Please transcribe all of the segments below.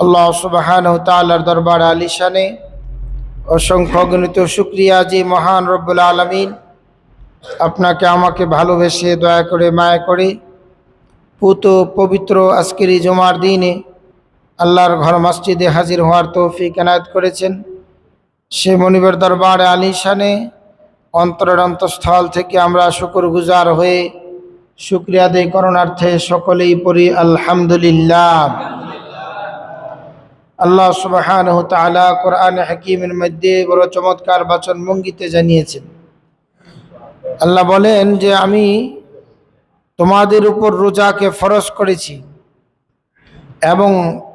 আল্লাহ সুবহানাহু ওয়া তাআলার দরবারে আলিশানে অসংখ্য গণিত শুকরিয়া যে মহান রব্বুল আলামিন আপনাকে আমাকে ভালোবেসে দয়া করে মায়া করে পুত পবিত্র আজকের এই জুমার দিনে আল্লাহর ঘর মসজিদে হাজির হওয়ার তৌফিক এনায়েত করেছেন। সে মনিবের দরবারে আলিশানে অন্তরের অন্তঃস্থল থেকে আমরা শুকরগুজার হয়ে শুকরিয়া আদায় করণার্থে সকলেই পড়ি আলহামদুলিল্লাহ। আল্লাহ সুবহানাহু ওয়া তাআলা কোরআনে হাকীমের মধ্যে বড় চমৎকার বচন ভঙ্গিতে জানিয়েছেন। আল্লাহ বলেন যে আমি তোমাদের উপর রোজাকে ফরজ করেছি এবং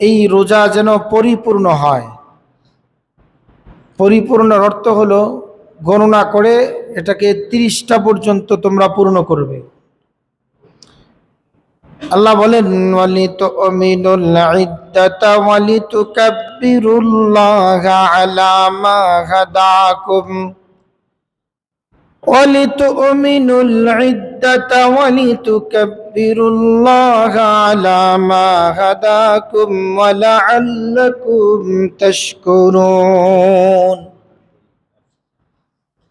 এই রোজা যেন পরিপূর্ণ হয়। পরিপূর্ণের অর্থ হলো গণনা করে এটাকে 30টা পর্যন্ত তোমরা পূর্ণ করবে। আল্লাহ বলেন ওয়ালিতুমিনুল ইদ্দাতা ওয়ালিতুকাব্বিরুল্লাহা আলা মা হাদাকুম ওয়ালিতুমিনুল ইদ্দাতা ওয়ালিতুকাব্বিরুল্লাহা আলা মা হাদাকুম ওয়া লাআল্লাকুম তাশকুরুন।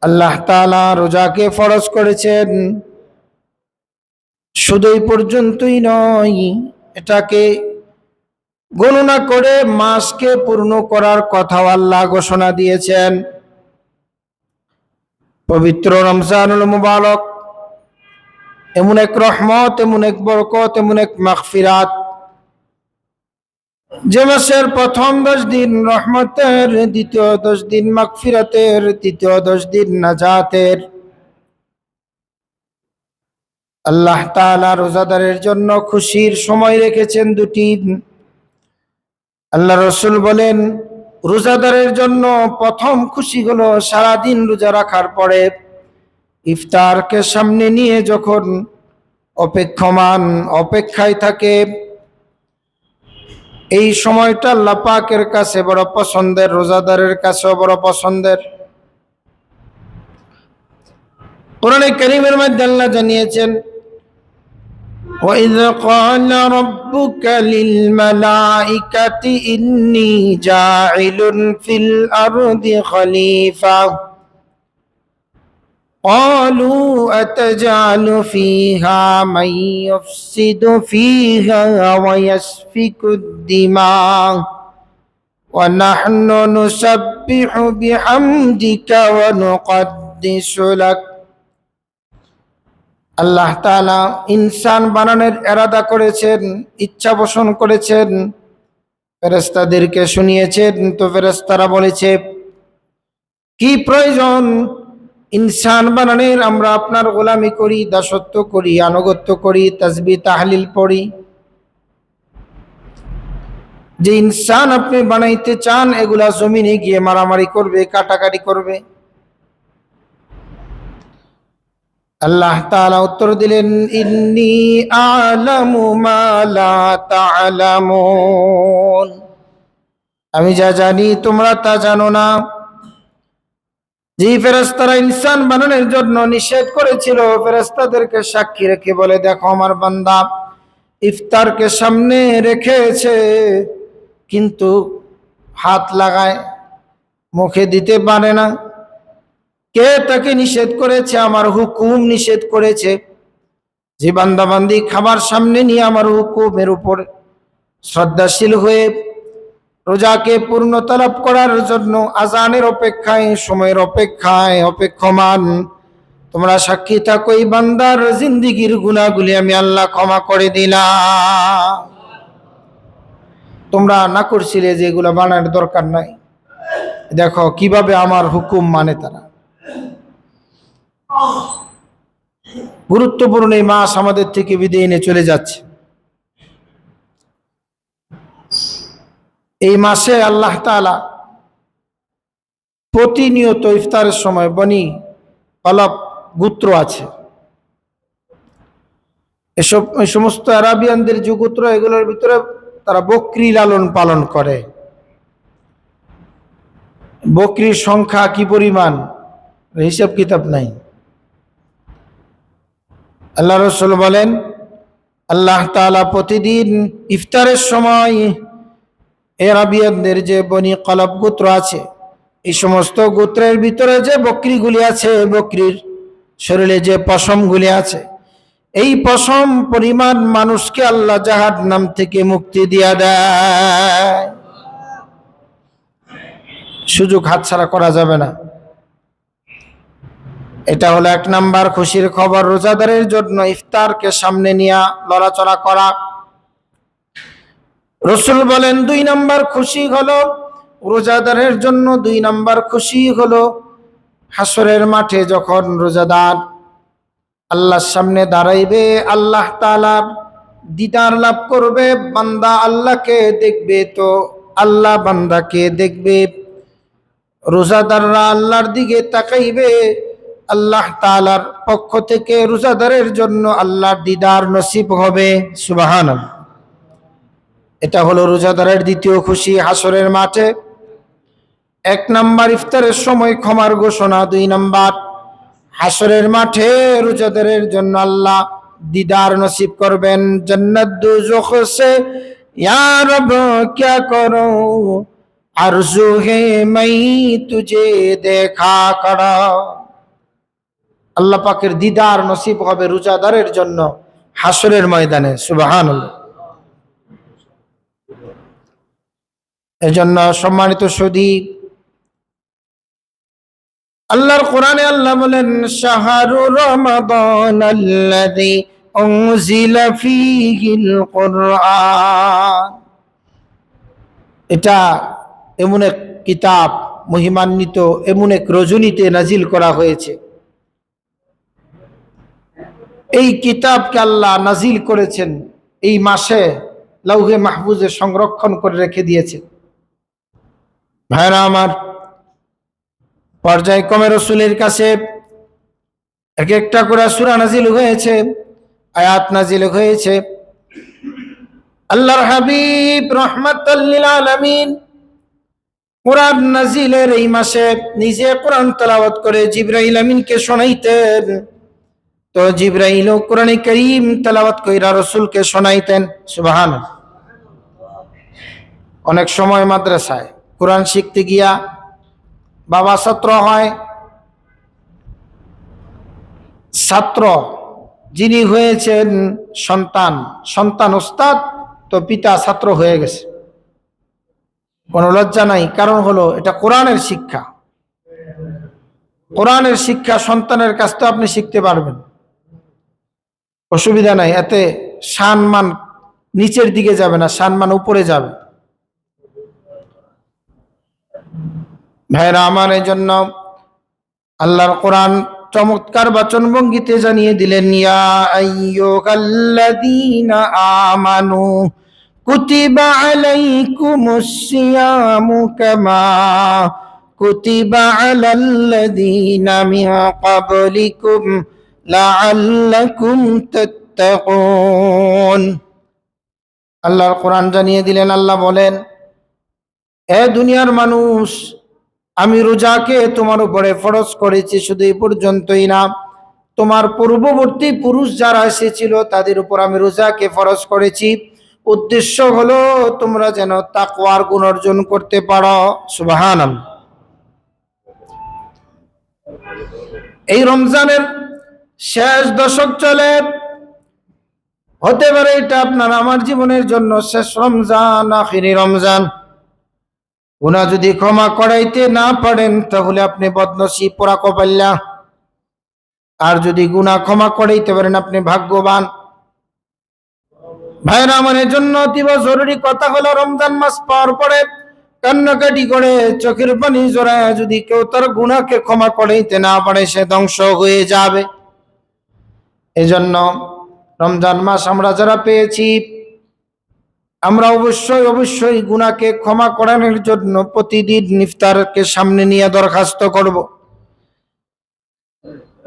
আল্লাহ তাআলা রোজাকে ফরজ করেছেন, শুধু এই পর্যন্তই নয়, এটাকে গণনা করে মাসকে পূর্ণ করার কথাও আল্লাহ ঘোষণা দিয়েছেন। পবিত্র রমজানুল মুবারক এমন এক রহমত, এমন এক বরকত, এমন এক মাগফিরাত, যে মাসের প্রথম 10 দিন রহমতের, দ্বিতীয় 10 দিন মাগফিরাতের, তৃতীয় 10 দিন নাজাতের। আল্লাহ তাআলা রোজাদারের জন্য খুশির সময় রেখেছেন দুটি। আল্লাহ রসুল বলেন রোজাদারের জন্য প্রথম খুশি হলো সারাদিন রোজা রাখার পরে ইফতারকে সামনে নিয়ে যখন অপেক্ষায় থাকে, এই সময়টা আল্লাহ পাকের কাছে বড় পছন্দের, রোজাদারের কাছেও বড় পছন্দের। কোরআনে কারীমের মধ্যে আল্লাহ জানিয়েছেন وَإِذْ قَالَ رَبُّكَ لِلْمَلَائِكَةِ إِنِّي جَاعِلٌ فِي الْأَرْضِ خَلِيفَةً قَالُوا أَتَجْعَلُ فِيهَا مَن يُفْسِدُ فِيهَا وَيَسْفِكُ الدِّمَاءَ وَنَحْنُ نُسَبِّحُ بِحَمْدِكَ وَنُقَدِّسُ لَكَ। আল্লাহ তাআলা ইনসান বানানোর ইরাদা করেছেন, ইচ্ছা পোষণ করেছেন, ফেরেশতাদেরকে শুনিয়েছেন। তো ফেরেশতারা বলেছে কি প্রয়োজন ইনসান বানানোর? আমরা আপনার গোলামি করি, দাসত্ব করি, আনুগত্য করি, তাসবিহ তাহলিল পড়ি। যে ইনসান আপনি বানাইতে চান এগুলা জমিনে গিয়ে মারামারি করবে, কাটাকাটি করবে। আল্লাহ তাআলা উত্তর দিলেন ইন্নী আ'লামু মা লা তা'লামুন, আমি যা জানি তোমরা তা জানো না। যে ফেরেশতারা ইনসান বানানোর জন্য নিষেধ করেছিল, ফেরেশতাদেরকে সাক্ষী রেখে বলে দেখো আমার বান্দা ইফতারকে সামনে রেখেছে কিন্তু হাত লাগায়, মুখে দিতে পারে না। কে তাকে নিষেধ করেছে? আমার হুকুম নিষেধ করেছে। যে বান্দাবান্দি খাবার সামনে নিয়ে আমার হুকুমের উপর শ্রদ্ধাশীল হয়ে রোজাকে পূর্ণতা লাভ করার জন্য আজানের অপেক্ষায়, সময়ের অপেক্ষায় অপেক্ষমান, তোমরা সাক্ষী থাকো এই বান্দার জিন্দিগির গুনাহগুলি আমি আল্লাহ ক্ষমা করে দিলাম। তোমরা না করছিলে যে এগুলো বানানোর দরকার নাই, দেখো কিভাবে আমার হুকুম মানে তারা। গুরুত্বপূর্ণ এই মাস আমাদের থেকে বিদায় নিয়ে চলে যাচ্ছে। এই মাসে আল্লাহ তাআলা প্রতিনিয়ত ইফতারের সময় বনি কলব গোত্র আছে, এই সমস্ত আরাবিয়ানদের যে গোত্র, এগুলোর ভিতরে তারা বকরি লালন পালন করে। বকরির সংখ্যা কি পরিমাণ হিসাব কিতাব নাই। আল্লাহ রাসূল বলেন আল্লাহ তাআলা প্রতিদিন ইফতারের সময় এই আরবিয়ানদের যে বনি কলব গোত্র আছে, এই সমস্ত গোত্রের ভিতরে যে বকরিগুলি আছে, বকরির শরীরে যে পশমগুলি আছে, এই পশম পরিমাণ মানুষকে আল্লাহ জাহান্নাম থেকে মুক্তি দিয়া দেয়। সুযোগ হাতছাড়া করা যাবে না। এটা হলো এক নাম্বার খুশির খবর। রোজাদারের জন্য ইফতারকে সামনে নিয়ে লড়াচড়া করা। রসুল বলেন 2 নাম্বার খুশি হলো রোজাদারের জন্য, 2 নাম্বার খুশি হলো হাসরের মাঠে যখন রোজাদার আল্লাহর সামনে দাঁড়াইবে, আল্লাহ তাআলার দিদার লাভ করবে, বান্দা আল্লাহকে দেখবে, তো আল্লাহ বান্দাকে দেখবে। রোজাদাররা আল্লাহর দিকে তাকাইবে, আল্লাহ তাআলার পক্ষ থেকে রোজাদারের জন্য আল্লাহর দিদার নসিব হবে। সুবহানাল্লাহ। এটা হলো রোজাদারের দ্বিতীয় খুশি হাসরের মাঠে। 1 নাম্বার ইফতারের সময় ক্ষমার ঘোষণা, 2 নাম্বার হাসরের মাঠে রোজাদারের জন্য আল্লাহ দিদার নসিব করবেন। জান্নাত দোজখ সে ইয়া রব क्या करूं আরজু হে मैं तुझे देखा करा। আল্লাহ পাকের দিদার নসিব হবে রোজাদারের জন্য হাসরের ময়দানে। সুবহানাল্লাহ। এজন্য সম্মানিত সুধী, আল্লাহর কোরআনে আল্লাহ বলেন শাহরু রমাদানাল্লাযী উনজিলা ফীহিল কুরআন। এটা এমন এক কিতাব, মহিমান্বিত এমন এক রজনীতে নাজিল করা হয়েছে। এই কিতাবকে আল্লাহ নাজিল করেছেন এই মাসে, লাউহে মাহফুজে সংরক্ষণ করে রেখে দিয়েছেন। ভাইরা আমার, পর্যায়ক্রমে রসুলের কাছে এক একটা করে সূরা নাজিল হয়েছে, আয়াত নাজিল হয়েছে। আল্লাহর হাবিব রাহমাতাল লিল আলামিন কোরআন নাজিলের এই মাসে নিজে কোরআন তেলাওয়াত করে জিবরাইল আমিনকে শোনাইতেন। তো জিবরাইল কোরআনে কারীম তেলাওয়াত কইরা রাসূলকে শোনাইতেন। সুবহানাল্লাহ। অনেক সময় মাদ্রাসায় কোরআন শিখতে গিয়া বাবা ছাত্র হয়, ছাত্র যিনি হয়েছেন সন্তান, সন্তান ওস্তাদ, তো পিতা ছাত্র হয়ে গেছে। কোনো লজ্জা নাই, কারণ হলো এটা কোরআনের শিক্ষা। কোরআনের শিক্ষা সন্তানের কাছ থেকে আপনি শিখতে পারবেন, অসুবিধা নাই। এতে সম্মান নিচের দিকে যাবে না, সম্মান উপরে যাবে। ভাইরা আমার, এই জন্য আল্লাহর কোরআন চমৎকার বাচন ভঙ্গিতে জানিয়ে দিলেন, ইয়া আইয়ুহাল্লাযীনা আমানু কুতিবা আলাইকুমুস সিয়ামু কামা কুতিবা আলাল্লাযীনা মিন ক্বাবলিকুম লাআল্লাকুম তাত্তাকুন। আল্লাহর কোরআন জানিয়ে দিলেন, আল্লাহ বলেন, এ দুনিয়ার মানুষ, আমি রোজাকে তোমার উপরে ফরজ করেছি। শুধু এই পর্যন্তই না, তোমার পূর্ববর্তী পুরুষ যারা এসেছিল তাদের উপর আমি রোজাকে ফরজ করেছি। উদ্দেশ্য হলো তোমরা যেন তাকওয়ার গুণ অর্জন করতে পারো। সুবহানাল্লাহ। এই রমজানের শেষ দশক চলে, হতে পারে এটা আপনার আমার জীবনের জন্য শেষ রমজান, আখিরি রমজান। গুনাহ যদি ক্ষমা করাইতে না পারেন তাহলে আপনি বদনসিব, পোড়া কপাল্লা। আর যদি গুনাহ ক্ষমা করাইতে পারেন আপনি ভাগ্যবান। ভাইরা আমার, এর জন্য অতীব জরুরি কথা হলো, রমজান মাস পাওয়ার পরে কান্নাকাটি করে চোখের পানি জড়ায় যদি কেউ তার গুনাহকে ক্ষমা করাইতে না পারে, সে ধ্বংস হয়ে যাবে। এজন্য রমজান মাস আমরা যারা পেয়েছি, আমরা অবশ্যই অবশ্যই গুনাহকে ক্ষমা করানোর জন্য প্রতিদিন ইফতারকে সামনে নিয়ে দরখাস্ত করব।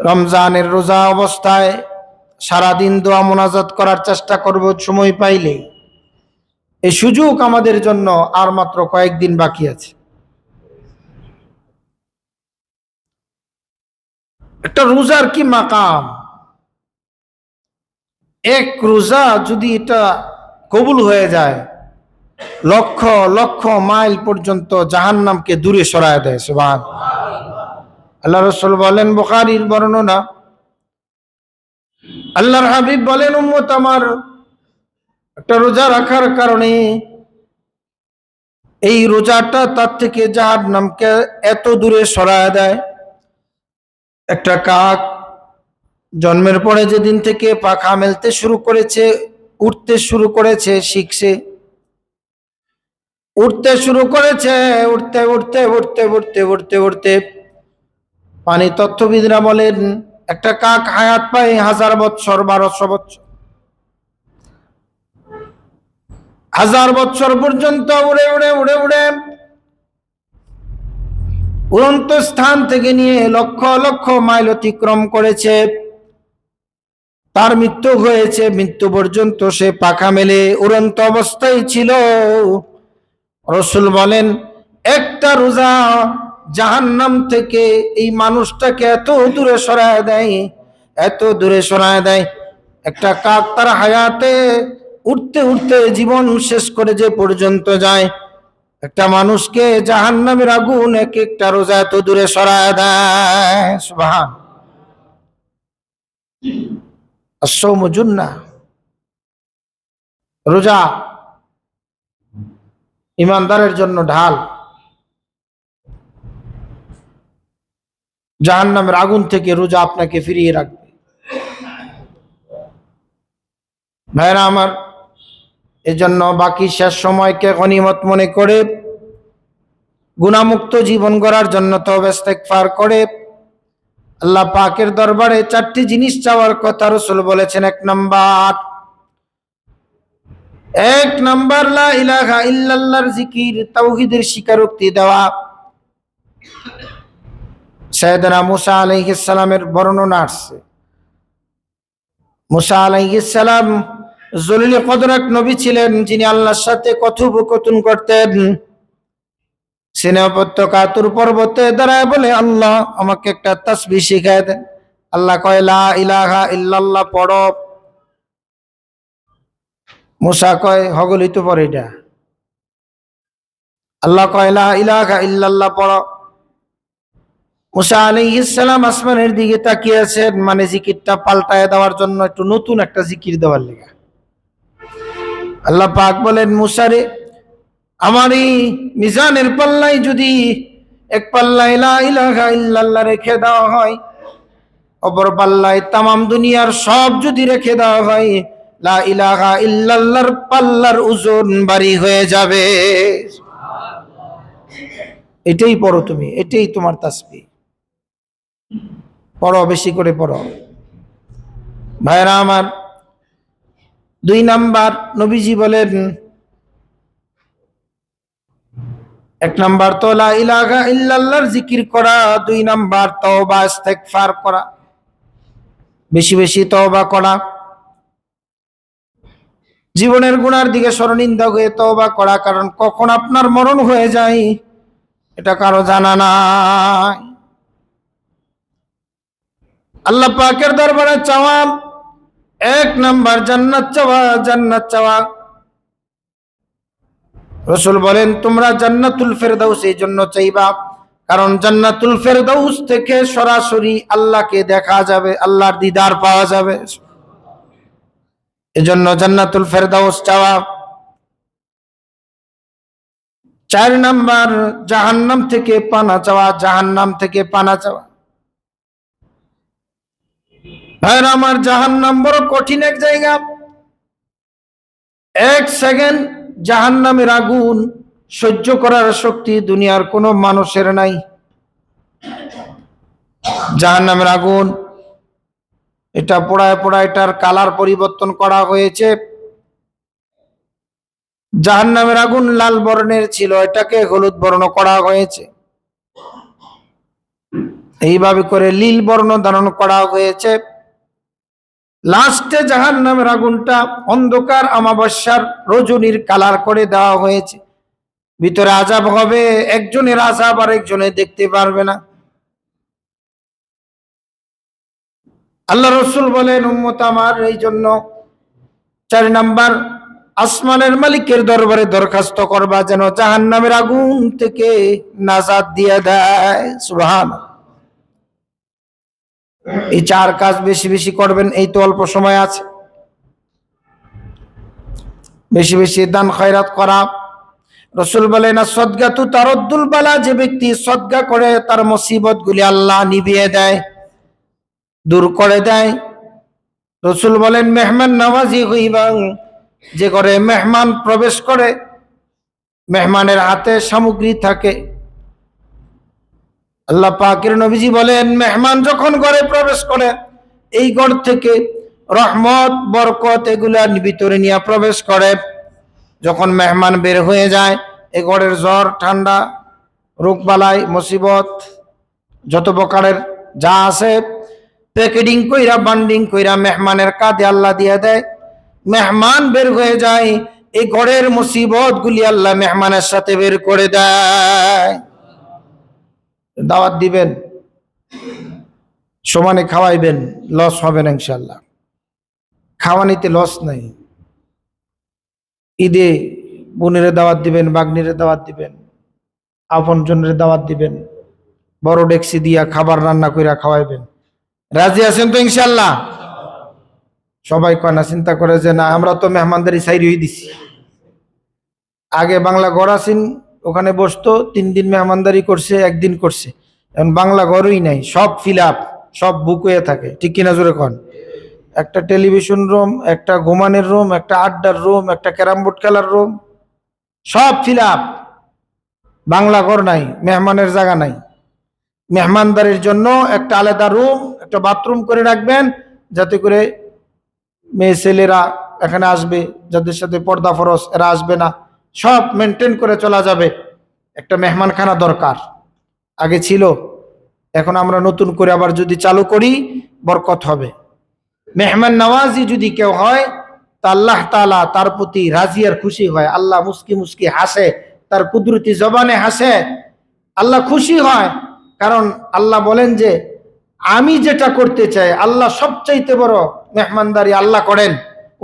রমজানের রোজা অবস্থায় সারাদিন দোয়া মোনাজাত করার চেষ্টা করব সময় পাইলে। এই সুযোগ আমাদের জন্য আর মাত্র কয়েকদিন বাকি আছে। একটা রোজার কি মাকাম! এক রোজা যদি এটা কবুল হয়ে যায়, লক্ষ লক্ষ মাইল পর্যন্ত জাহান্নামকে দূরে সরায় দেয়। সুবহান। আল্লাহ রাসূল বলেন, বুখারীর বর্ণনা, আল্লাহর হাবিব বলেন, উম্মত আমার একটা রোজা রাখার কারণে এই রোজাটা তার থেকে জাহান্নামকে এত দূরে সরায় দেয়। একটা কাক জন্মের পরে যেদিন থেকে পাখা মেলতে শুরু করেছে, উঠতে শুরু করেছে, শিখছে, উঠতে শুরু করেছে, উঠতে উঠতে উঠতে উঠতে উঠতে উঠতে পানি তত্ত্ববিদরা বলেন একটা কাক হায়াত পায় 1000 বছর, 1200 বছর, 1000 বছর পর্যন্ত উড়ে উড়ে উড়ে উড়ে উড়ন্ত স্থান থেকে নিয়ে লক্ষ লক্ষ মাইল অতিক্রম করেছে। তার মৃত্যু হয়েছে, মৃত্যু পর্যন্ত সে পাখা মেলে উড়ন্ত অবস্থায় ছিল। রাসূল বলেন একটা রোজা জাহান্নাম থেকে এই মানুষটাকে এত দূরে সরায় দেয়, এত দূরে সরায় দেয়। একটা কাক তার হায়াতে উঠতে উঠতে জীবন শেষ করে যে পর্যন্ত যায়, একটা মানুষকে জাহান্নামের আগুন এক একটা রোজা এত দূরে সরায় দেয়। সুবহান। আস-সাওমু জুন্নাহ, রোজা ইমানদারের জন্য ঢাল, জাহান্নামের আগুন থেকে রোজা আপনাকে ফিরিয়ে রাখবে। ভাইরা আমার, এজন্য বাকি শেষ সময়কে গনিমত মনে করে গুনাহমুক্ত জীবন গড়ার জন্য তওবা ইস্তেগফার করে আল্লাহ পাকের দরবারে 4টি জিনিস চাওয়ার কথা রাসূল বলেছেন। এক নাম্বার লা ইলাহা ইল্লাল্লাহর জিকির, তাওহীদের স্বীকারোক্তি দেওয়া। সাইয়েদনা মুসা আলাইহিস সালামের বর্ণনা আসছে, মুসা আলাইহিস সালাম জলিল কদর এক নবী ছিলেন, যিনি আল্লাহর সাথে কথোপকথন করতেন। সিনাই উপত্যকা তুর পর্বতে দাঁড়ায় বলে, আল্লাহ আমাকে একটা তাসবিহ শিখায় দেন। আল্লাহ কয় লা ইলাহা ইল্লাল্লাহ পড়ো। মুসা কয় হগলি তো পড়ে এটা। আল্লাহ কয় লা ইলাহা ইল্লাল্লাহ পড়ো। মুসা আলাইহিস সালাম আসমানের দিকে তাকিয়ে আছেন, মানে জিকিরটা পাল্টায় দেওয়ার জন্য, একটু নতুন একটা জিকির দেওয়ার লেগে। আল্লাহ পাক বলেন, মুসা রে, আমার এই মিজানের পাল্লায় যদি এক পাল্লায় লা ইলাহা ইল্লাল্লাহ রেখে দেওয়া হয়, অপর পাল্লায় তামাম দুনিয়ার সব যদি রেখে দেওয়া হয়, লা ইলাহা ইল্লাল্লাহর পাল্লার ওজন ভারী হয়ে যাবে। এটাই পড়ো তুমি, এটাই তোমার তাসবিহ। পড়ো, বেশি করে পড়ো। ভাইরা আমার, 2 নাম্বার নবীজি বলেন, 1 নাম্বার তো লা ইলাহা ইল্লাল্লাহর জিকির করা, 2 নাম্বার তওবা ইস্তেগফার করা, বেশি বেশি তওবা করা, জীবনের গুনার দিকে শরণিন্দা হয়ে তওবা করা। কারণ কখন আপনার মরণ হয়ে যায় এটা কারো জানা নাই। আল্লাহ পাকের দরবারে চাওয়া, 1 নাম্বার জান্নাত চাওয়া, জান্নাত চাওয়া। রাসূল বলেন তোমরা জান্নাতুল ফেরদাউস এই জন্য চাইবা, কারণ জান্নাতুল ফেরদাউস থেকে সরাসরি আল্লাহকে দেখা যাবে, আল্লাহর দিদার পাওয়া যাবে। এজন্য জান্নাতুল ফেরদাউস চাওয়া। 4 নাম্বার জাহান্নাম থেকে পানা চাওয়া, জাহান্নাম থেকে পানা চাওয়া। ভাইরা আমার, জাহান্নাম বড় কঠিন এক জায়গা। 1 সেকেন্ড জাহান্নামের আগুন সহ্য করার শক্তি দুনিয়ার কোনো মানুষের নাই। জাহান্নামের আগুন, এটা পোড়ায় পোড়ায় এটার কালার পরিবর্তন করা হয়েছে। জাহান্নামের আগুন লাল বর্ণের ছিল, এটাকে হলুদ বর্ণ করা হয়েছে। এইভাবে করে নীল বর্ণ ধারণ করা হয়েছে। লাস্টে জাহান্নামের আগুনটা অন্ধকার অমাবস্যার রজনীর কালার করে দেওয়া হয়েছে। ভিতরে আযাব হবে, একজনের আযাব আর একজনে দেখতে পারবে না। আল্লাহ রাসূল বলেন, উম্মত আমার, এই জন্য 4 নাম্বার আসমানের মালিকের দরবারে দরখাস্ত করবা যেন জাহান্নামের আগুন থেকে নাজাত দিয়ে দেয়। সুবহানাল্লাহ। এই 4 কাজ বেশি বেশি করবেন, এই তো অল্প সময় আছে। বেশি বেশি দান খয়রাত করা। রাসূল বলেন সদকাতু তারাদ্দুল বালা, যে ব্যক্তি সদকা করে তার মুসিবত গুলি আল্লাহ নিভিয়ে দেয়, দূর করে দেয়। রাসূল বলেন মেহমান নওয়াজি হইবা, যে ঘরে মেহমান প্রবেশ করে মেহমানের হাতে সামগ্রী থাকে। আল্লাহ পাকের নবীজি বলেন মেহমান যখন ঘরে প্রবেশ করে এই ঘর থেকে রহমত বরকত এগুলা ভিতরে নিয়ে প্রবেশ করে। যখন মেহমান বের হয়ে যায় এই ঘরের জ্বর ঠান্ডা রোগবালাই মুসিবত যত প্রকারের যা আছে প্যাকেটিং কইরা বান্ডিং কইরা মেহমানের কাঁধে আল্লাহ দিয়ে দেয়। মেহমান বের হয়ে যায়, এই ঘরের মুসিবত গুলি আল্লাহ মেহমানের সাথে বের করে দেয়। দাওয়াত দিবেন, সমানে খাওয়াইবেন, লস হবে না ইনশাল্লাহ। খাওয়ানিতে লস নাই। ঈদে বোনের দাওয়াত দিবেন, বাগনির দাওয়াত দিবেন, আপন জনের দাওয়াত দিবেন, বড় ডেক্সি দিয়া খাবার রান্না কইরা খাওয়াইবেন। রাজি আছেন তো ইনশাল্লাহ? সবাই কয় না, চিন্তা করে যে না আমরা তো মেহমানদারি সাইরি হয়ে দিছি। আগে বাংলা ঘর আছেন, ওখানে বসতো 3 দিন মেহমানদারি করছে, 1 দিন করছে। এখন বাংলা ঘরই নাই, সব ফিল আপ, সব বুক হয়ে থাকে। ঠিক কিনা জোরে কন? একটা টেলিভিশন রুম, একটা ঘুমানোর রুম, একটা আড্ডার রুম, একটা ক্যারাম বোর্ড খেলার রুম, সব ফিল আপ। বাংলা ঘর নাই, মেহমানের জায়গা নাই। মেহমানদারির জন্য একটা আলাদা রুম, একটা বাথরুম করে রাখবেন, যাতে করে মেয়ে ছেলেরা এখানে আসবে, যাদের সাথে পর্দা ফরজ এরা আসবে না, সব মেনটেন করে চলা যাবে। একটা মেহমানখানা দরকার, আগে ছিল, এখন আমরা নতুন করে আবার যদি চালু করি বরকত হবে। মেহমান নওয়াজি যদি কেউ হয় তা আল্লাহ তাআলা তার প্রতি রাজি আর খুশি হয়। আল্লাহ মুস্কি মুস্কি হাসে, তার কুদরতি জবানে হাসে, আল্লাহ খুশি হয়। কারণ আল্লাহ বলেন যে আমি যেটা করতে চাই, আল্লাহ সবচাইতে বড় মেহমানদারি আল্লাহ করেন,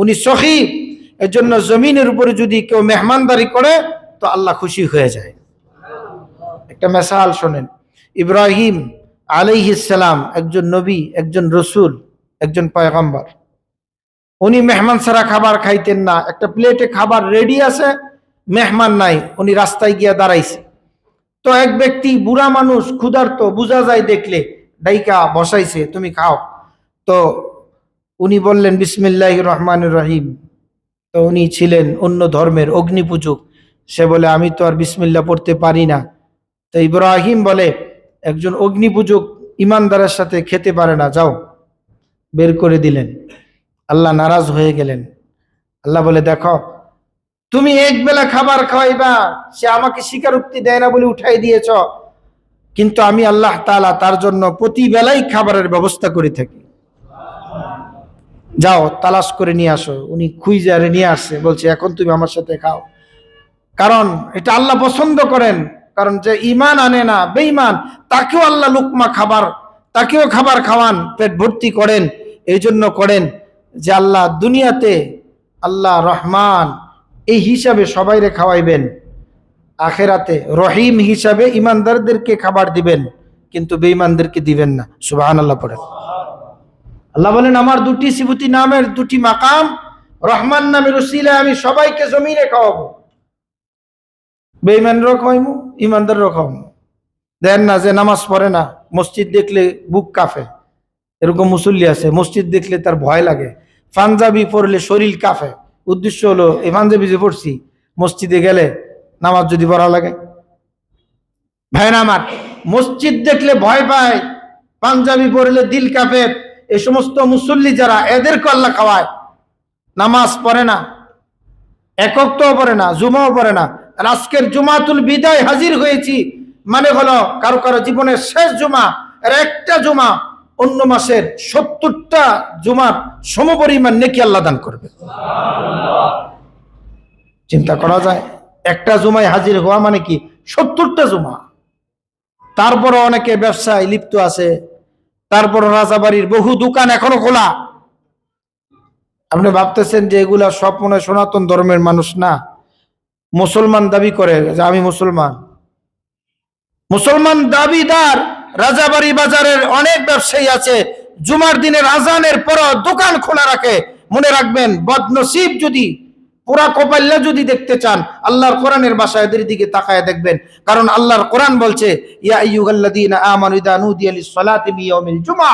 উনি সখী। এর জন্য জমিনের উপরে যদি কেউ মেহমানদারি করে তো আল্লাহ খুশি হয়ে যায়। একটা মিসাল শোনেন, ইব্রাহিম আলাইহিস সালাম একজন নবী, একজন রসুল, একজন পয়গম্বর। উনি মেহমান ছাড়া খাবার খাইতেন না। একটা প্লেটে খাবার রেডি আছে, মেহমান নাই, উনি রাস্তায় গিয়া দাঁড়াইছে। তো এক ব্যক্তি বুড়া মানুষ ক্ষুধার্ত বোঝা যায় দেখলে, ডাইকা বসাইছে তুমি খাও। তো উনি বললেন বিসমিল্লাহির রহমানির রহিম। তো উনি ছিলেন অন্য ধর্মের অগ্নিপূজক, সে বলে আমি তো আর বিসমিল্লাহ পড়তে পারি না। তো ইব্রাহিম বলে একজন অগ্নিপূজক ইমানদারের সাথে খেতে পারে না, যাও, বের করে দিলেন। আল্লাহ নারাজ হয়ে গেলেন। আল্লাহ বলে দেখো তুমি এক বেলা খাবার খাওয়াইবা, সে আমাকে স্বীকারোক্তি দেয় না বলে উঠাই দিয়েছ, কিন্তু আমি আল্লাহ তাআলা তার জন্য প্রতি বেলাই খাবারের ব্যবস্থা করে থাকি, যাও তালাশ করে নিয়ে আসো। উনি খুঁজে নিয়ে আসছে, বলছে এখন তুমি আমার সাথে খাও। কারণ এটা আল্লাহ পছন্দ করেন। কারণ যে ঈমান আনে না, বেঈমান, তাকেও আল্লাহ লুকমা খাবার, তাকেও খাবার খাওয়ান, পেট ভর্তি করেন। এই জন্য করেন যে আল্লাহ দুনিয়াতে আল্লাহ রহমান এই হিসাবে সবাইরে খাওয়াইবেন, আখেরাতে রহিম হিসাবে ইমানদারদেরকে খাবার দিবেন, কিন্তু বেঈমানদেরকে দিবেন না। সুবহানাল্লাহ পড়েন। আল্লাহ বলেন আমার 2টি সিফতি নামের 2টি মাকাম, রহমান নামের উসিলায় আমি সবাইকে জমিনে খাওয়াবো, বেঈমানরাও খাওয়াইমু, ইমানদাররাও খাওয়াবো। দেন না যে নামাজ পড়ে না, মসজিদ দেখলে বুক কাঁপে, এরকম মুসল্লি আছে, মসজিদ দেখলে তার ভয় লাগে, পাঞ্জাবি পরলে শরীর কাঁপে। উদ্দেশ্য হলো এই পাঞ্জাবি যে পড়ছি, মসজিদে গেলে নামাজ যদি পড়া লাগে। ভাইরা আমার, মসজিদ দেখলে ভয় পায়, পাঞ্জাবি পরলে দিল কাঁপে, এই সমস্ত মুসল্লি যারা, এদেরকে আল্লাহ খাওয়ায়। নামাজ পড়ে না, একক তো পড়ে না, জুমাও পড়ে না। আর আজকের জুমাতুল বিদায় হাজির হয়েছি মানে হলো কারো কারো জীবনের শেষ জুমা, আর একটা জুমা অন্য মাসের 70টা জুমার সমপরিমাণ নেকি আল্লাহ দান করবে। চিন্তা করা যায়, একটা জুমায় হাজির হওয়া মানে কি 70টা জুমা। তারপরও অনেকে ব্যবসায় লিপ্ত আছে, তারপরও রাজাবাড়ির বহু দোকান এখনো খোলা। আপনি ভাবতেছেন যে এগুলা সব মনে হয় সনাতন ধর্মের মানুষ না, মুসলমান দাবি করে যে আমি মুসলমান। মুসলমান দাবিদার রাজাবাড়ি বাজারের অনেক ব্যবসায়ী আছে, জুমার দিনের আজানের পর দোকান খোলা রাখে। মনে রাখবেন, বদনসিব যদি পুরা কপাল্লা যদি দেখতে চান, আল্লাহর কোরআনের ভাষায় এদের দিকে তাকায় দেখবেন। কারণ আল্লাহর কোরআন বলছে, ইয়া আইয়ুহাল্লাযীনা আমানু ইযা নুদিয়া লিস-সালাতি মিন জুমআ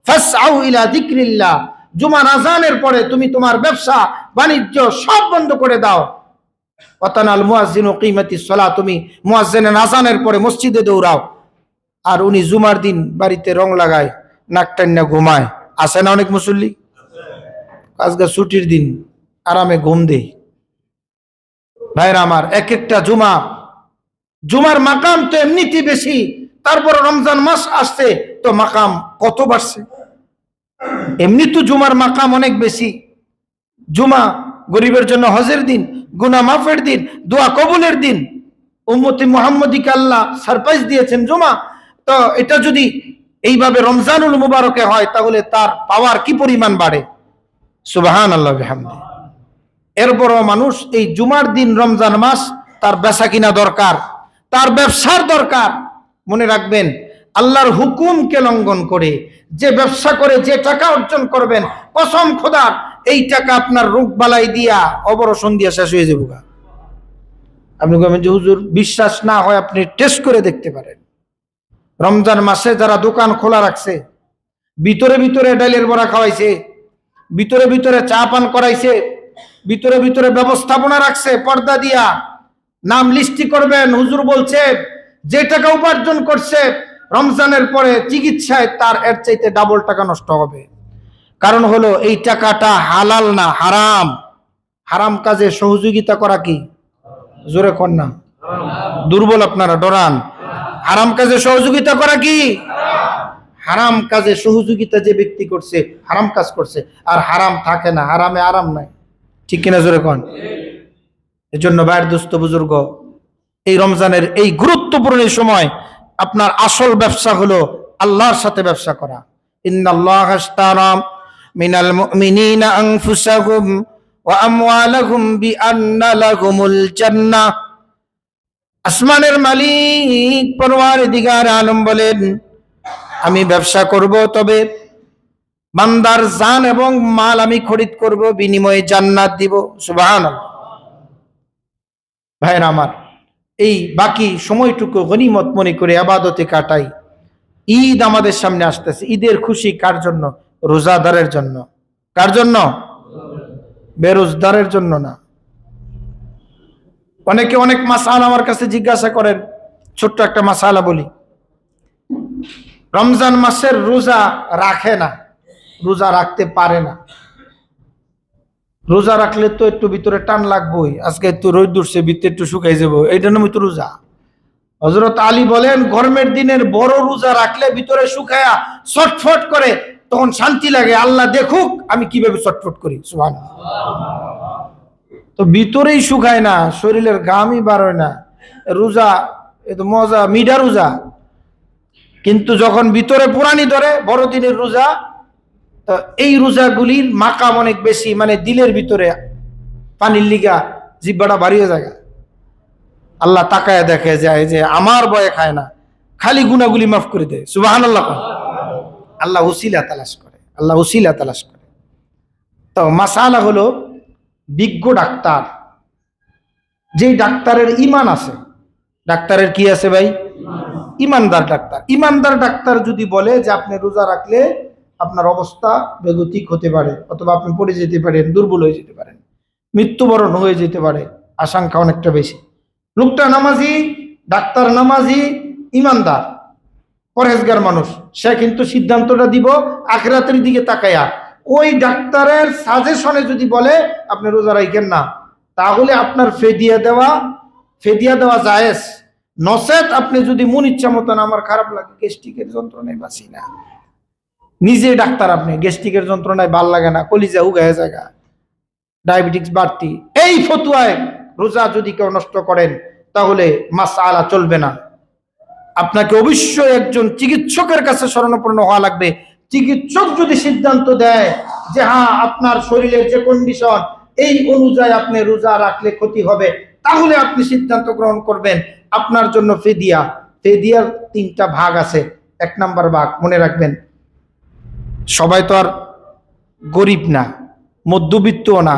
ফাসআউ ইলা যিকরিল্লাহ। জুমার আজানের পরে তুমি তোমার ব্যবসা বাণিজ্য সব বন্ধ করে দাও। ওয়াতানাল মুয়াজ্জিনু কিমাতিস সালাত, তুমি মুয়াজ্জিনের আজানের পরে মসজিদে দৌড়াও। আর উনি জুমার দিন বাড়িতে রং লাগায়, নাক টান্না ঘুমায়। আসে না অনেক মুসল্লি? আজকে ছুটির দিন, আরামে ঘুম দেই। ভাইরা আমার, এক একটা জুমার মাকাম তো এমনিতেই বেশি, তারপর রমজান মাস আসছে তো মাকাম কত বাড়ছে। এমনি তো জুমার মাকাম অনেক বেশি। জুমা গরিবের জন্য হজের দিন, গুনাহ মাফের দিন, দোয়া কবুলের দিন। উম্মতি মুহাম্মদীকে আল্লাহ সারপ্রাইজ দিয়েছেন জুমা। তো এটা যদি এইভাবে রমজানুল মুবারকে হয়, তাহলে তার পাওয়ার কি পরিমাণ বাড়ে। সুবহানাল্লাহ বিহামদিহি। এরপরও মানুষ এই জুমার দিন, রমজান মাস, তার বেচা কিনা দরকার, তার ব্যবসার দরকার। মনে রাখবেন, আল্লাহর হুকুমকে লঙ্ঘন করে যে ব্যবসা করে যে টাকা অর্জন করবেন, কসম খোদার এই টাকা আপনার রোগ বালাই দিয়া, অবরোশন দিয়া শেষ হয়ে যাবে। আপনি বলবেন যে হুজুর বিশ্বাস না হয় আপনি টেস্ট করে দেখতে পারেন। রমজান মাসে যারা দোকান খোলা রাখছে, ভিতরে ভিতরে ডালের বড়া খাওয়াইছে, ভিতরে ভিতরে চা পান করাইছে, ভিতরে ভিতরে ব্যবস্থাপনা রাখছে পর্দা দিয়া, নাম লিস্টি করবেন, হুজুর বলছে যে টাকা উপার্জন করছে রমজানের পরে চিকিৎসায় তার এর চাইতে ডাবল টাকা নষ্ট হবে। কারণ হলো এই টাকাটা হালাল না, হারাম। হারাম কাজে সহযোগিতা করা কি? জোরে কর না, দুর্বল আপনারা, ডরান। হারাম কাজে সহযোগিতা করা কি? হারাম কাজে সহযোগিতা যে ব্যক্তি করছে, হারাম কাজ করছে। আর হারাম থাকে না, হারামে আরাম নাই। ঠিক কিনা জোরে কন? এই জন্য ভাইয়ের দোস্ত বুজুর্গ, এই রমজানের এই গুরুত্বপূর্ণ সময় আপনার আসল ব্যবসা হলো আল্লাহর সাথে ব্যবসা করা। ইন্নাল্লাহা আশতারা মিনাল মুমিনিনা আনফুসাহুম ওয়া আমওয়ালাহুম বিআন্না লাহুমুল জান্নাহ। আসমানের মালিক পরওয়ারদিগার আলম বলেন, আমি ব্যবসা করব, তবে বান্দার জান এবং মাল আমি খরিদ করব, বিনিময়ে জান্নাত দিব। সুবহানাল্লাহ। ভাইরা আমার, এই বাকি সময়টুকু গনিমত মনে করে ইবাদতে কাটাই। ঈদ আমাদের সামনে আসতেছে। ঈদের খুশি কার জন্য? রোজাদারের জন্য। কার জন্য? বেরোজগারের জন্য না। অনেকে অনেক মাসালা আমার কাছে জিজ্ঞাসা করেন, ছোট্ট একটা মাসালা বলি। রমজান মাসের রোজা রাখে না, রোজা রাখতে পারে না। রোজা রাখলে তো একটু ভিতরে টান লাগবেই, আজকে একটু রোদ উঠছে, ভিতরে একটু শুকাই যাবো, এইটা নামই তো রোজা। হযরত আলী বলেন, গরমের দিনের বড় রোজা রাখলে ভিতরে শুকায়া ছটফট করে, তখন শান্তি লাগে, আল্লাহ দেখুক আমি কিভাবে ছটফট করি। সুবহানাল্লাহ। তো ভিতরেই শুকায় না, শরীরের ঘামই বার হয় না, রোজা এ তো মজা, মিডা রোজা। কিন্তু যখন ভিতরে পুরানি ধরে, বড়দিনের রোজা, তো এই রোজাগুলির মাকাম অনেক বেশি। মানে দিলের ভিতরে পানির লিগা জিব্বাটা বাড়িয়ে যায়। আল্লাহ তাকায় দেখে যায় যে আমার ভয়ে খায় না, খালি গুনাহগুলি মাফ করে দেয়। সুবহানাল্লাহ। আল্লাহ উসিলা তালাশ করে, আল্লাহ উসিলা তালাশ করে। তো মাসালা হলো, বিজ্ঞ ডাক্তার, যেই ডাক্তারের ঈমান আছে, ডাক্তারের কি আছে ভাই? ঈমানদার ডাক্তার। ঈমানদার ডাক্তার যদি বলে যে আপনি রোজা রাখলে আপনার অবস্থা বেগতিক হতে পারে, অথবা আপনি পড়ে যেতে পারেন, দুর্বল হয়ে যেতে পারেন, মৃত্যুবরণ হয়ে যেতে পারে, আশঙ্কা অনেকটা বেশি। লোকটা নামাজি, ডাক্তার নামাজি, ঈমানদার, পরহেজগার মানুষ, সে কিন্তু সিদ্ধান্তটা দিব আখিরাতের দিকে তাকায়া। ওই ডাক্তারের সাজেশনে যদি বলে আপনি রোজা রাখেন না, তাহলে আপনার ফেদিয়া দেওয়া জায়েজ। নসেত আপনি যদি মন ইচ্ছা মতন, আমার খারাপ লাগে, গ্যাস্ট্রিকের যন্ত্রণায় বাঁচি না, নিজে ডাক্তার, আপনি গ্যাস্ট্রিকের যন্ত্রণায় ভাল লাগে না, কলিজা উগায় জায়গা, ডায়াবেটিস বাড়তি, এই ফতুয়ায় রোজা যদি কেউ নষ্ট করেন, তাহলে মাসআলা চলবে না। আপনাকে অবশ্যই একজন চিকিৎসকের কাছে শরণাপন্ন হওয়া লাগবে, চিকিৎসক যদি সিদ্ধান্ত দেয় যে হ্যাঁ আপনার শরীরের যে কন্ডিশন এই অনুযায়ী আপনি রোজা রাখলে ক্ষতি হবে, তাহলে আপনি সিদ্ধান্ত গ্রহণ করবেন। আপনার জন্য ফিদিয়া, ফিদিয়ার 3টা ভাগ আছে। 1 নাম্বার ভাগ মনে রাখবেন, সবাই তো আর গরিব না, মধ্যবিত্তও না,